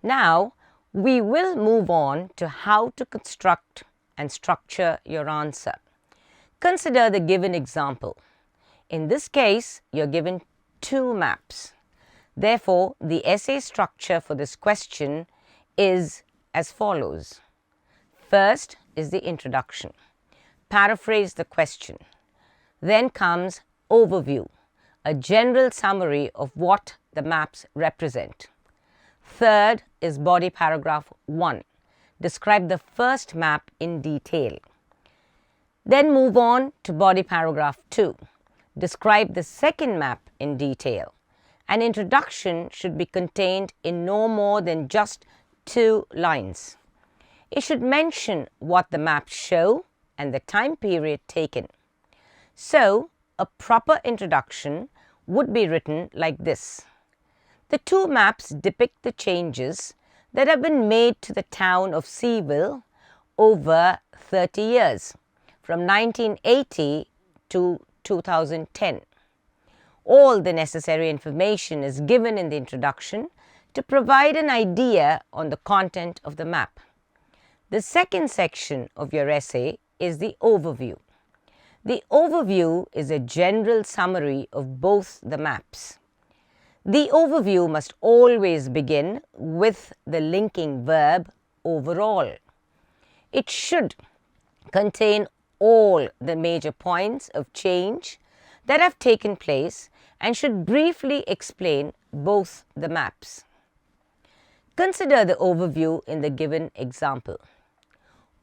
Now, we will move on to how to construct and structure your answer. Consider the given example. In this case, you're given two maps. Therefore, the essay structure for this question is as follows. First is the introduction. Paraphrase the question. Then comes overview, a general summary of what the maps represent. Third is body paragraph 1. Describe the first map in detail. Then move on to body paragraph 2. Describe the second map in detail. An introduction should be contained in no more than just 2 lines. It should mention what the maps show and the time period taken. So, a proper introduction would be written like this. The 2 maps depict the changes that have been made to the town of Seville over 30 years, from 1980 to 2010. All the necessary information is given in the introduction to provide an idea on the content of the map. The second section of your essay is the overview. The overview is a general summary of both the maps. The overview must always begin with the linking verb overall. It should contain all the major points of change that have taken place and should briefly explain both the maps. Consider the overview in the given example.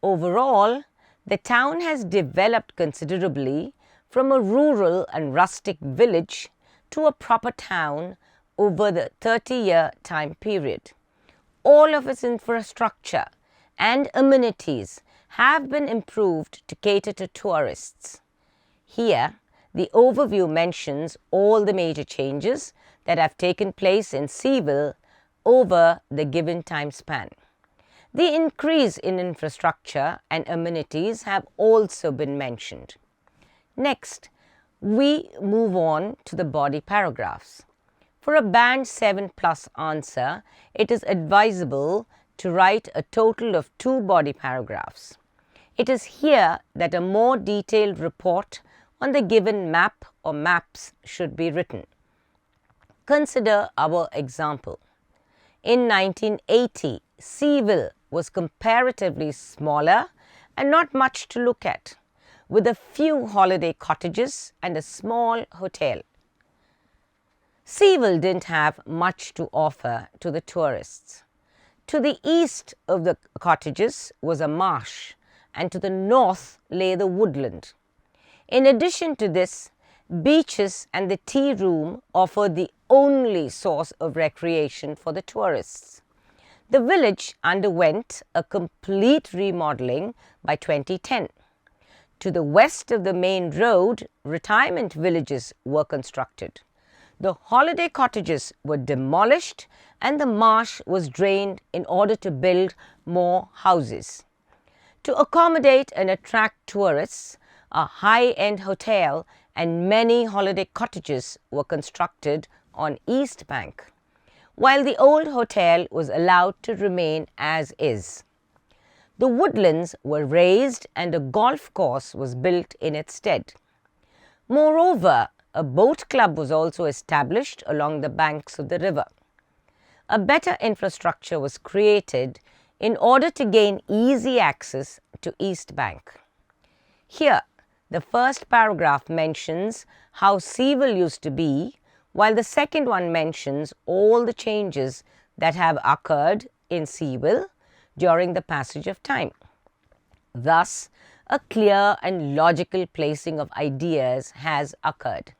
Overall, the town has developed considerably from a rural and rustic village to a proper town over the 30-year time period. All of its infrastructure and amenities have been improved to cater to tourists. Here, the overview mentions all the major changes that have taken place in Seville over the given time span. The increase in infrastructure and amenities have also been mentioned. Next, we move on to the body paragraphs. For a Band 7 plus answer, it is advisable to write a total of 2 body paragraphs. It is here that a more detailed report on the given map or maps should be written. Consider our example. In 1980, Seville was comparatively smaller and not much to look at, with a few holiday cottages and a small hotel. Seville didn't have much to offer to the tourists. To the east of the cottages was a marsh, and to the north lay the woodland. In addition to this, beaches and the tea room offered the only source of recreation for the tourists. The village underwent a complete remodeling by 2010. To the west of the main road, retirement villages were constructed. The holiday cottages were demolished and the marsh was drained in order to build more houses. To accommodate and attract tourists, a high-end hotel and many holiday cottages were constructed on East Bank, while the old hotel was allowed to remain as is. The woodlands were raised and a golf course was built in its stead. Moreover, a boat club was also established along the banks of the river. A better infrastructure was created in order to gain easy access to East Bank. Here, the first paragraph mentions how Seville used to be, while the second one mentions all the changes that have occurred in Seville during the passage of time. Thus, a clear and logical placing of ideas has occurred.